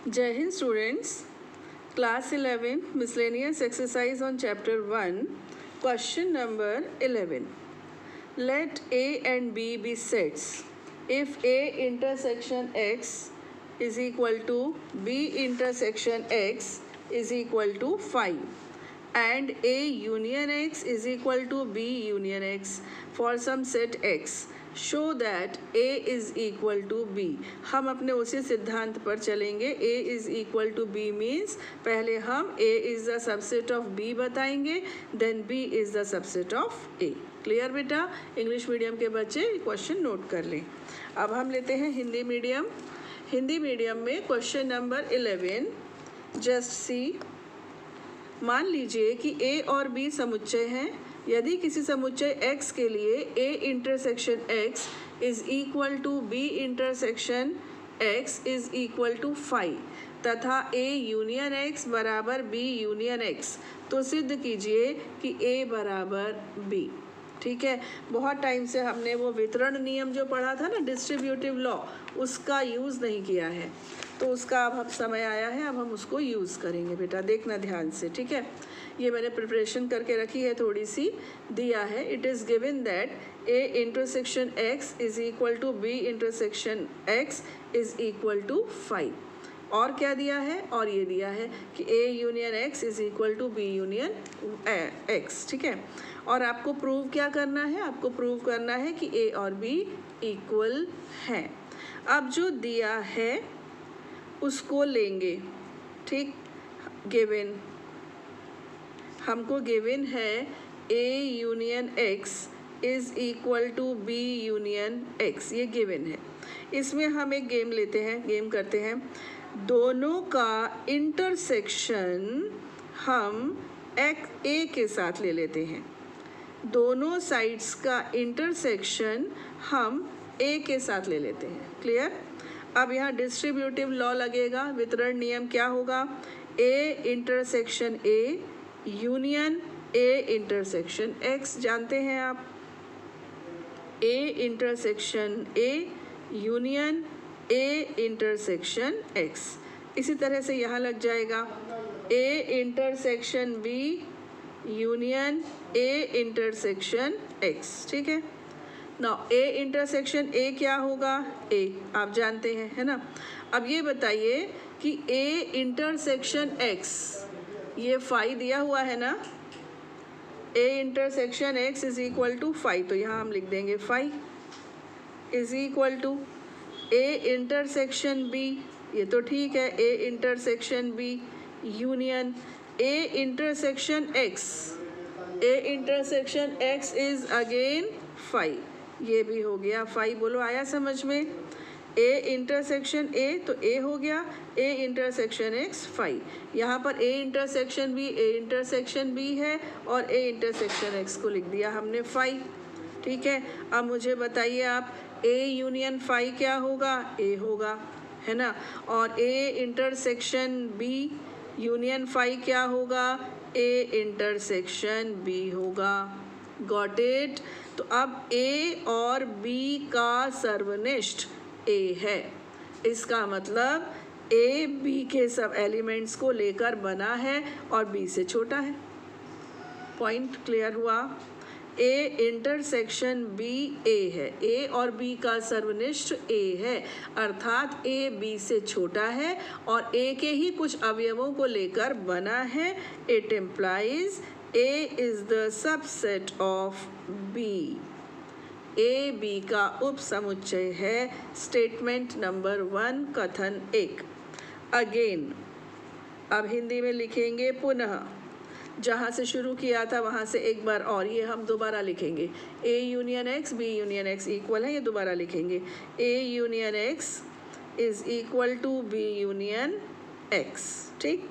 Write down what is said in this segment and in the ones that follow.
Jai Hind students, class 11 miscellaneous exercise on chapter 1, question number 11. Let A and B be sets. If A intersection X is equal to B intersection X is equal to 5 and A union X is equal to B union X for some set X, show that A is equal to B. हम अपने उसी सिद्धांत पर चलेंगे। A is equal to B means पहले हम A is the subset of B बताएंगे, then B is the subset of A. Clear बेटा? इंग्लिश मीडियम के बच्चे क्वेश्चन नोट कर लें। अब हम लेते हैं हिंदी मीडियम। हिंदी मीडियम में क्वेश्चन नंबर 11 जस्ट सी। मान लीजिए कि ए और बी समुच्चय हैं। यदि किसी समुच्चय x के लिए a intersection x is equal to b intersection x is equal to 5 तथा a यूनियन x बराबर b यूनियन x, तो सिद्ध कीजिए कि a बराबर b। ठीक है, बहुत टाइम से हमने वो वितरण नियम जो पढ़ा था ना, डिस्ट्रीब्यूटिव लॉ, उसका यूज़ नहीं किया है, तो उसका अब समय आया है, अब हम उसको यूज़ करेंगे। बेटा देखना ध्यान से, ठीक है। ये मैंने प्रिपरेशन करके रखी है, थोड़ी सी दिया है। It is given that a intersection x is equal to b intersection x is equal to 5। और क्या दिया है? और ये दिया है कि a union x is equal to b union x। ठीक है, और आपको प्रूव क्या करना है? आपको प्रूव करना है कि a और b इक्वल हैं। अब जो दिया है उसको लेंगे। ठीक, गिवन हमको गिवन है a union x is equal to b union x, ये गिवन है। इसमें हम एक गेम लेते हैं, गेम करते हैं। दोनों का इंटरसेक्शन हम a के साथ ले लेते हैं। दोनों साइड्स का इंटरसेक्शन हम a के साथ ले लेते हैं। क्लियर? अब यहाँ डिस्ट्रीब्यूटिव लॉ लगेगा। वितरण नियम क्या होगा? a intersection a union a intersection x। जानते हैं आप, a intersection a union a intersection x। इसी तरह से यहाँ लग जाएगा a intersection b union a intersection x। ठीक है ना, a इंटरसेक्शन a क्या होगा? a आप जानते हैं, है ना। अब ये बताइए कि a इंटरसेक्शन x, ये 5 दिया हुआ है ना, a intersection x is equal to 5, तो यहाँ हम लिख देंगे 5 is equal to a intersection b, ये तो ठीक है, a intersection b union a intersection x, a intersection x is again 5, ये भी हो गया 5। बोलो आया समझ में? a इंटरसेक्शन a तो a हो गया, a इंटरसेक्शन x 5। यहाँ पर a intersection b, a intersection b है और a इंटरसेक्शन x को लिख दिया हमने 5। ठीक है, अब मुझे बताइए आप, a यूनियन 5 क्या होगा? a होगा, है ना। और a इंटरसेक्शन b यूनियन 5 क्या होगा? a इंटरसेक्शन b होगा। Got it? तो अब a और b का सर्वनिष्ठ a है। इसका मतलब a b के सब एलिमेंट्स को लेकर बना है और b से छोटा है। पॉइंट क्लियर हुआ? a इंटरसेक्शन b a है, a और b का सर्वनिष्ठ a है, अर्थात a b से छोटा है और a के ही कुछ अवयवों को लेकर बना है। It implies a is the subset of b। A B का उप समुच्चय है। स्टेटमेंट नंबर 1, कथन 1। अगेन, अब हिंदी में लिखेंगे पुनः, जहाँ से शुरू किया था वहाँ से एक बार और, ये हम दोबारा लिखेंगे। a union x b union x equal है, ये दोबारा लिखेंगे। a union x is equal to b union x। ठीक,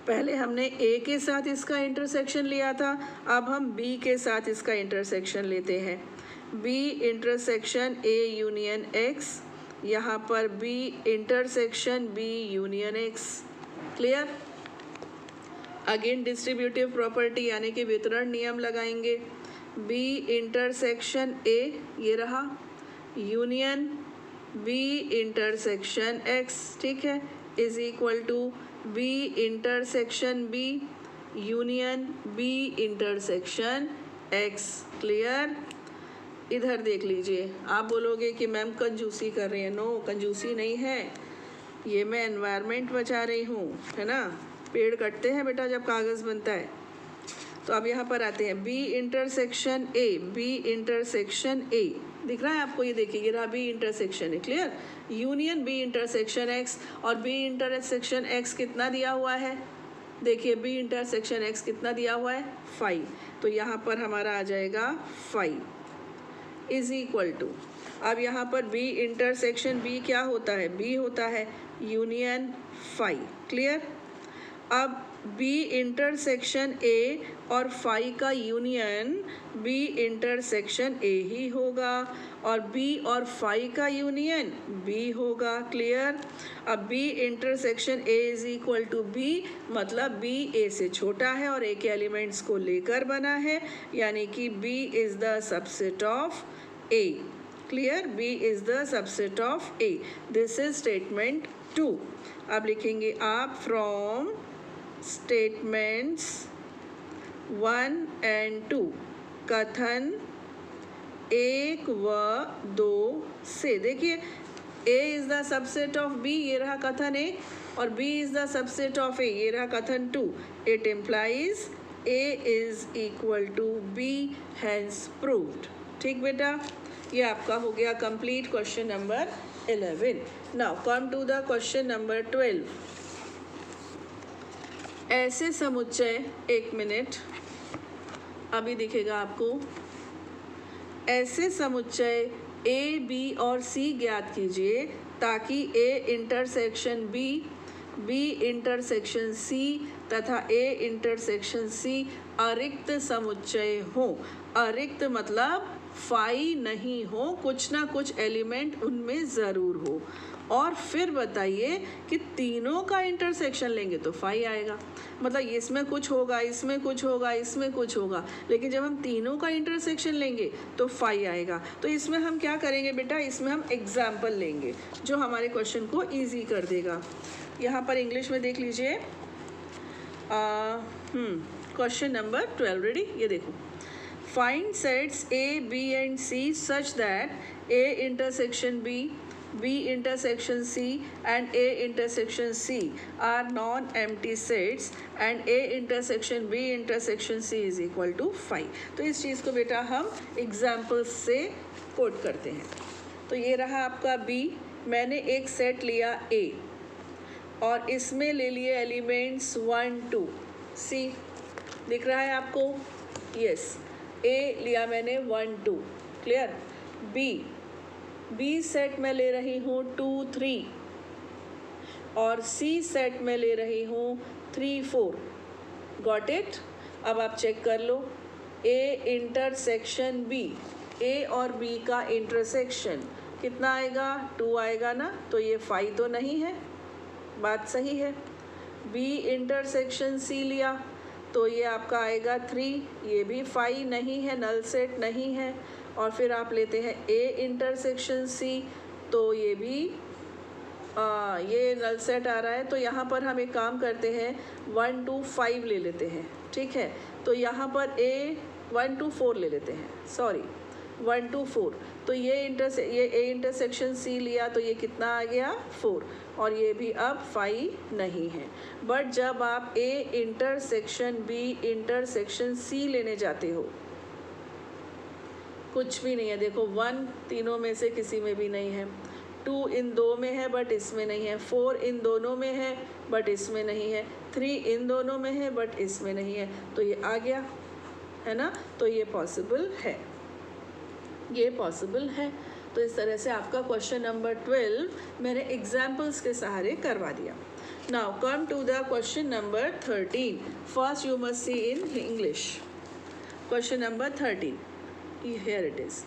पहले हमने a के साथ इसका इंटरसेक्शन लिया था, अब हम b के साथ इसका इंटरसेक्शन लेते हैं। b intersection a union x, यहाँ पर b intersection b union x। Clear? Again distributive property यानी कि वितरण नियम लगाएंगे। b इंटरसेक्शन a, ये रहा, यूनियन b इंटरसेक्शन x। ठीक है, is equal to B intersection B union B intersection X. Clear? इधर देख लीजिए, आप बोलोगे कि मैम कंजूसी कर रही है। नो, कंजूसी नहीं है, ये मैं एनवायरनमेंट बचा रही हूँ, है ना। पेड़ कटते हैं बेटा जब कागज़ बनता है। तो अब यहाँ पर आते हैं B intersection A, B intersection A दिख रहा है आपको, ये देखिए ये रहा बी इंटरसेक्शन है। Clear? Union B intersection X, और बी इंटरसेक्शन एक्स कितना दिया हुआ है, देखिए बी इंटरसेक्शन एक्स कितना दिया हुआ है 5, तो यहाँ पर हमारा आ जाएगा 5 इज इक्वल टू, अब यहाँ पर बी इंटरसेक्शन बी क्या होता है, बी होता है यूनियन 5। क्लियर? अब बी इंटरसेक्शन ए और 5 का यूनियन बी इंटरसेक्शन ए ही होगा, और बी और 5 का यूनियन बी होगा। क्लियर? अब B intersection A is equal to B, मतलब बी ए से छोटा है और ए के एलिमेंट्स को लेकर बना है, यानी कि B is the subset of A. Clear? B is the subset of A. This is statement 2। अब लिखेंगे आप फ्रॉम स्टेटमेंट्स 1 and 2 कथन 1 व 2 से, देखिए A is the subset of B, ये रहा कथन 1, और B is the subset of A, ये रहा कथन 2। It implies A is equal to B, hence proved. ठीक बेटा, ये आपका हो गया complete question number 11। Now come to the question number 12। ऐसे समुच्चय, एक मिनट अभी दिखेगा आपको, ऐसे समुच्चय ए बी और सी ज्ञात कीजिए ताकि A intersection B, B intersection C तथा ए इंटरसेक्शन सी अरिक्त समुच्चय हो। अरिक्त मतलब फाई नहीं हो, कुछ ना कुछ एलिमेंट उनमें ज़रूर हो। और फिर बताइए कि तीनों का इंटरसेक्शन लेंगे तो फाई आएगा, मतलब इसमें कुछ होगा, इसमें कुछ होगा, इसमें कुछ होगा, लेकिन जब हम तीनों का इंटरसेक्शन लेंगे तो फाई आएगा। तो इसमें हम क्या करेंगे बेटा, इसमें हम एग्जाम्पल लेंगे जो हमारे क्वेश्चन को ईजी कर देगा। यहाँ पर इंग्लिश में देख लीजिए, क्वेश्चन नंबर 12। रेडी? ये देखो, find sets A B and C such that A intersection B, B intersection C and A intersection C are non-empty sets and A intersection B intersection C is equal to 5। तो इस चीज़ को बेटा हम examples से coat करते हैं। तो ये रहा आपका B, मैंने एक सेट लिया A और इसमें ले लिए एलिमेंट्स 1 2। C दिख रहा है आपको? यस, A लिया मैंने 1 2। क्लियर? बी सेट में ले रही हूँ 2 3, और सी सेट में ले रही हूँ 3 4। Got it? अब आप चेक कर लो, ए इंटरसेक्शन बी, ए और बी का इंटरसेक्शन कितना आएगा, 2 आएगा ना, तो ये 5 तो नहीं है, बात सही है। बी इंटरसेक्शन सी लिया तो ये आपका आएगा 3, ये भी 5 नहीं है, नल सेट नहीं है। और फिर आप लेते हैं ए इंटरसेक्शन सी, तो ये भी ये नल सेट आ रहा है। तो यहाँ पर हम एक काम करते हैं, 1 2 5 ले लेते हैं। ठीक है, तो यहाँ पर ए 1 2 4 ले लेते हैं, सॉरी 1 2 4। तो ये ए इंटरसेक्शन सी लिया तो ये कितना आ गया 4, और ये भी अब 5 नहीं है। बट जब आप A intersection B intersection C लेने जाते हो, कुछ भी नहीं है। देखो 1 तीनों में से किसी में भी नहीं है, 2 इन 2 में है बट इसमें नहीं है, 4 इन दोनों में है बट इसमें नहीं है, 3 इन दोनों में है बट इसमें नहीं है, तो ये आ गया, है ना। तो ये पॉसिबल है, ये पॉसिबल है। तो इस तरह से आपका क्वेश्चन नंबर 12 मैंने एग्जाम्पल्स के सहारे करवा दिया। Now come to the question number 13। First you must see in English. Question number 13, here it is.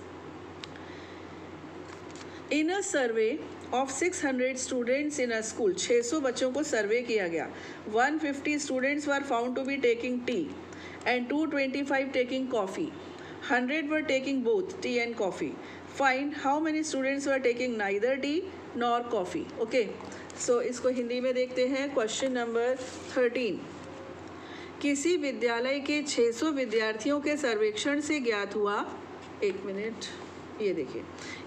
In a survey of 600 students in a school, 600 बच्चों को सर्वे किया गया। 150 students were found to be taking tea and 225 taking coffee. 100 were taking both tea and coffee. Find how many students were taking neither tea nor coffee. Okay, सो इसको हिंदी में देखते हैं। Question number 13, किसी विद्यालय के 600 विद्यार्थियों के सर्वेक्षण से ज्ञात हुआ, एक मिनट, ये देखिए,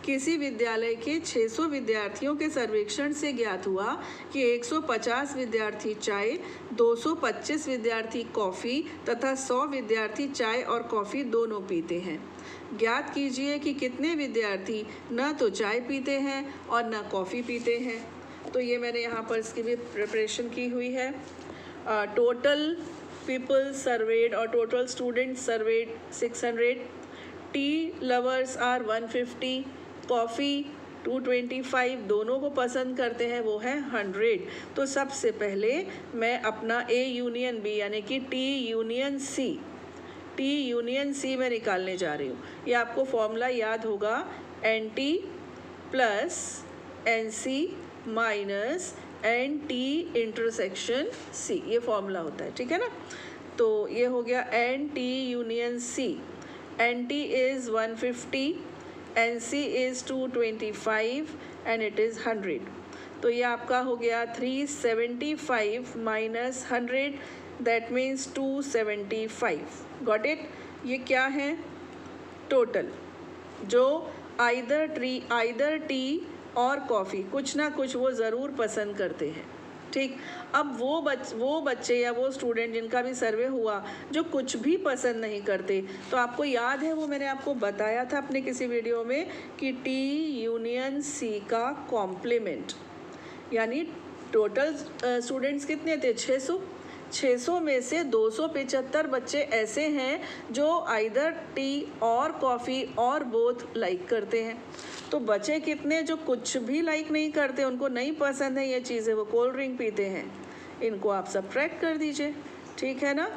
किसी विद्यालय के 600 विद्यार्थियों के सर्वेक्षण से ज्ञात हुआ कि 150 विद्यार्थी चाय, 225 विद्यार्थी कॉफ़ी तथा 100 विद्यार्थी चाय और कॉफ़ी दोनों पीते हैं। ज्ञात कीजिए कि कितने विद्यार्थी न तो चाय पीते हैं और न कॉफ़ी पीते हैं। तो ये मैंने यहाँ पर इसकी भी प्रिपरेशन की हुई है। टोटल पीपल सर्वेड और total students surveyed 600, tea lovers are 150, coffee 225, दोनों को पसंद करते हैं वो है 100। तो सबसे पहले मैं अपना ए यूनियन बी यानी कि टी यूनियन सी में निकालने जा रही हूँ। ये आपको फॉर्मूला याद होगा, N T plus N C minus N T intersection C, ये फॉर्मूला होता है, ठीक है ना। तो ये हो गया N T union C. N T is 150, N C is 225 and it is 100। तो ये आपका हो गया 375 minus 100, that means 275। Got it. ये क्या है? टोटल, जो आइदर टी और कॉफ़ी कुछ ना कुछ वो ज़रूर पसंद करते हैं, ठीक। अब वो बच्चे या वो स्टूडेंट जिनका भी सर्वे हुआ जो कुछ भी पसंद नहीं करते, तो आपको याद है वो मैंने आपको बताया था अपने किसी वीडियो में कि टी यूनियन सी का कॉम्प्लीमेंट, यानी टोटल स्टूडेंट्स कितने थे? 600 में से 275 बच्चे ऐसे हैं जो आइदर टी और कॉफ़ी और बोथ लाइक करते हैं। तो बचे कितने जो कुछ भी लाइक नहीं करते, उनको नहीं पसंद है ये चीज़ें, वो कोल्ड ड्रिंक पीते हैं। इनको आप सब्ट्रैक्ट कर दीजिए, ठीक है ना।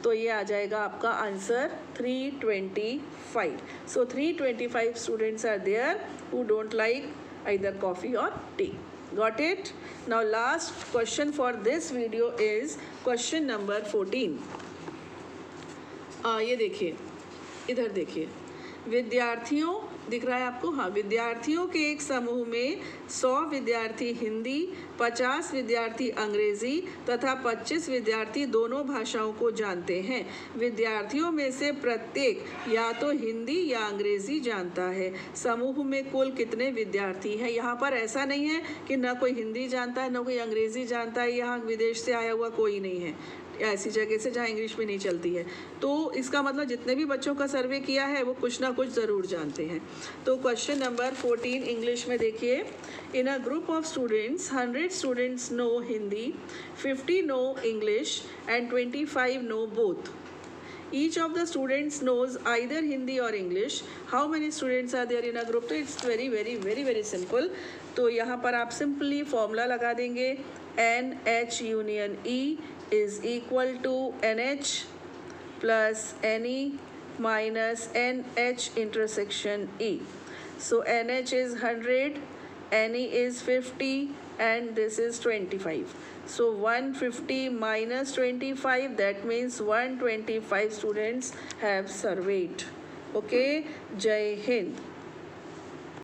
तो ये आ जाएगा आपका answer 325। So 325 students are there who don't like either coffee और tea. Got it? Now last question for this video is question number 14. ये देखिए, इधर देखिए, विद्यार्थियों दिख रहा है आपको? हाँ, विद्यार्थियों के एक समूह में 100 विद्यार्थी हिंदी, 50 विद्यार्थी अंग्रेजी तथा 25 विद्यार्थी दोनों भाषाओं को जानते हैं। विद्यार्थियों में से प्रत्येक या तो हिंदी या अंग्रेजी जानता है। समूह में कुल कितने विद्यार्थी हैं? यहाँ पर ऐसा नहीं है कि ना कोई हिंदी जानता है ना कोई अंग्रेजी जानता है, यहाँ विदेश से आया हुआ कोई नहीं है, ऐसी जगह से जहाँ इंग्लिश भी नहीं चलती है। तो इसका मतलब जितने भी बच्चों का सर्वे किया है वो कुछ ना कुछ ज़रूर जानते हैं। तो क्वेश्चन नंबर 14 इंग्लिश में देखिए, in a group of students 100 students know Hindi, 50 know English and 25 know both. Each of the students knows either Hindi or English. How many students are there in a group? तो it's very simple. तो यहाँ पर आप simply formula लगा देंगे, NH union E is equal to NH plus NE minus NH intersection E. So NH is 100, NE is 50 and this is 25. So 150 minus 25, that means 125 students have surveyed. Okay, Jai Hind.